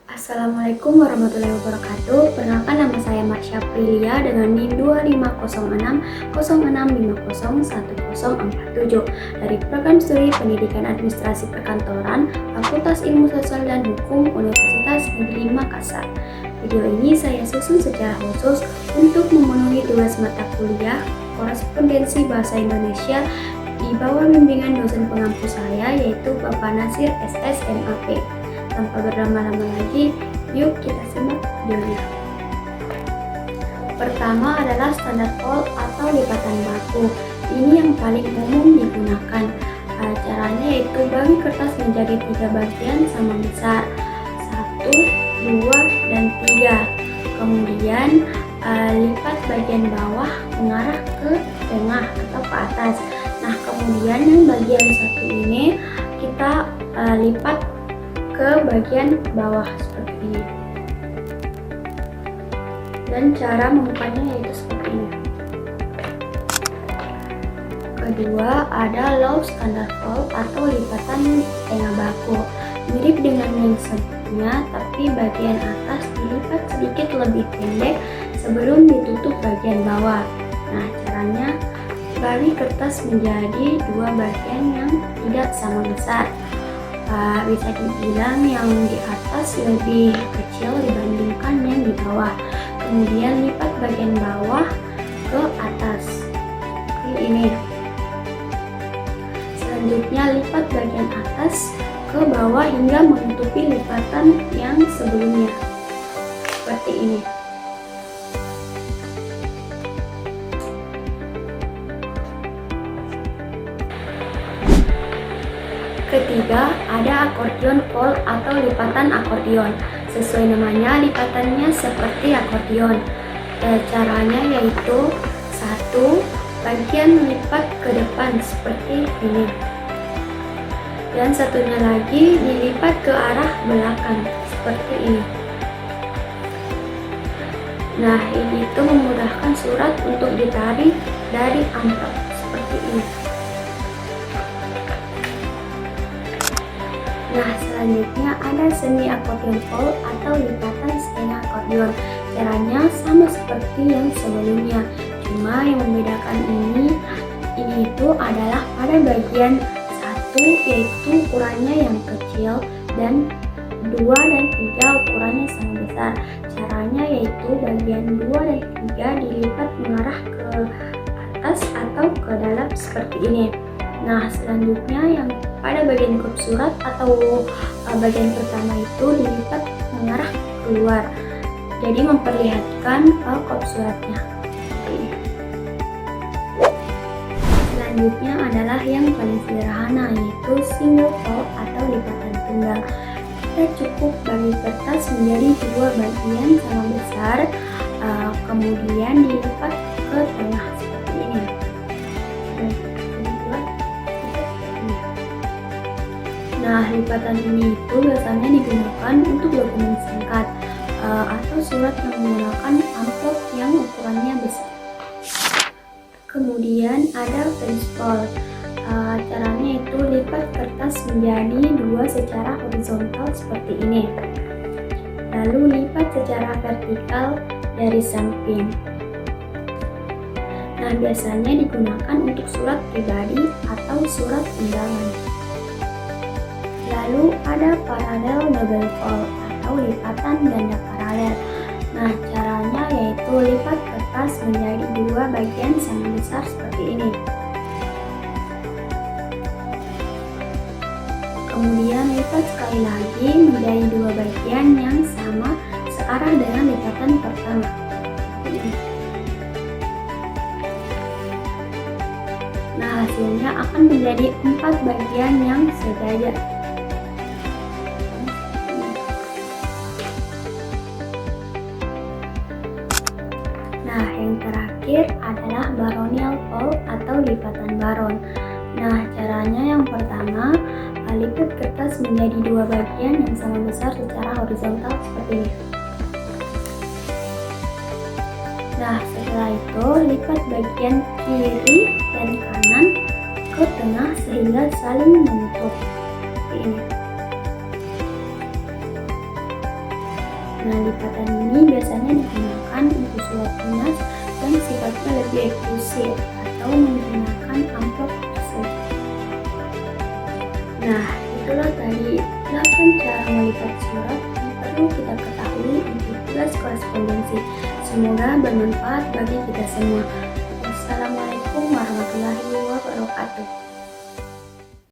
Assalamualaikum warahmatullahi wabarakatuh. Perkenalkan, nama saya Marsha Prilia dengan NIM 2506 dari Program Studi Pendidikan Administrasi Perkantoran, Fakultas Ilmu Sosial dan Hukum, Universitas Negeri Makassar. Video ini saya susun secara khusus untuk memenuhi tugas mata kuliah Korespondensi Bahasa Indonesia di bawah bimbingan dosen pengampu saya, yaitu Bapak Nasir SS MAP. Tanpa berlama-lama lagi, yuk kita simak videonya. Pertama adalah standar fold atau lipatan baku. Ini yang paling umum digunakan. Caranya yaitu bagi kertas menjadi 3 bagian sama besar, 1, 2, dan 3. Kemudian lipat bagian bawah mengarah ke tengah atau ke atas. Nah, kemudian yang bagian satu ini kita lipat ke bagian bawah seperti ini, dan cara membukanya yaitu seperti ini. Kedua ada low standard fold atau lipatan tengah baku. Mirip dengan yang sebelumnya, tapi bagian atas dilipat sedikit lebih pendek sebelum ditutup bagian bawah. Nah, caranya bagi kertas menjadi 2 bagian yang tidak sama besar. Bisa dibilang yang di atas lebih kecil dibandingkan yang di bawah. Kemudian lipat bagian bawah ke atas seperti ini. Selanjutnya lipat bagian atas ke bawah hingga menutupi lipatan yang sebelumnya seperti ini. Ketiga, ada akordeon fold atau lipatan akordeon. Sesuai namanya, lipatannya seperti akordeon. Caranya yaitu 1, bagian lipat ke depan seperti ini, dan satunya lagi dilipat ke arah belakang seperti ini. Nah, ini itu memudahkan surat untuk ditarik dari amplop seperti ini. Nah, selanjutnya ada semi akordeon fold atau lipatan setengah akordeon. Caranya sama seperti yang sebelumnya, cuma yang membedakan ini itu adalah pada bagian 1 yaitu ukurannya yang kecil, dan 2 dan 3 ukurannya sama besar. Caranya yaitu bagian 2 dan 3 dilipat mengarah ke atas atau ke dalam seperti ini. Nah, selanjutnya yang pada bagian kop surat atau bagian pertama itu dilipat mengarah keluar, jadi memperlihatkan kop suratnya. Selanjutnya adalah yang paling sederhana, yaitu single fold atau lipatan tunggal. Kita cukup bagi kertas menjadi 2 bagian sama besar, kemudian dilipat ke tengah seperti ini. Nah, lipatan ini itu biasanya digunakan untuk dokumen singkat atau surat yang menggunakan amplop yang ukurannya besar. Kemudian ada fence fold. Caranya itu lipat kertas menjadi 2 secara horizontal seperti ini, lalu lipat secara vertikal dari samping. Nah, biasanya digunakan untuk surat pribadi atau surat undangan. Lalu ada parallel double fold atau lipatan ganda paralel. Nah, caranya yaitu lipat kertas menjadi 2 bagian sama besar seperti ini. Kemudian lipat sekali lagi menjadi 2 bagian yang sama searah dengan lipatan pertama. Nah, hasilnya akan menjadi 4 bagian yang sejajar. Nah, yang terakhir adalah baronial fold atau lipatan baron. Nah, caranya yang pertama, lipat kertas menjadi 2 bagian yang sama besar secara horizontal seperti ini. Nah, setelah itu lipat bagian kiri dan kanan ke tengah sehingga saling menutup seperti ini. Nah, lipatan ini biasanya digunakan untuk surat dinas yang sifatnya lebih eksklusif atau menggunakan amplop khusus. Nah, itulah tadi 8 cara melipat surat yang perlu kita ketahui untuk tugas korespondensi. Semoga bermanfaat bagi kita semua. Wassalamualaikum warahmatullahi wabarakatuh.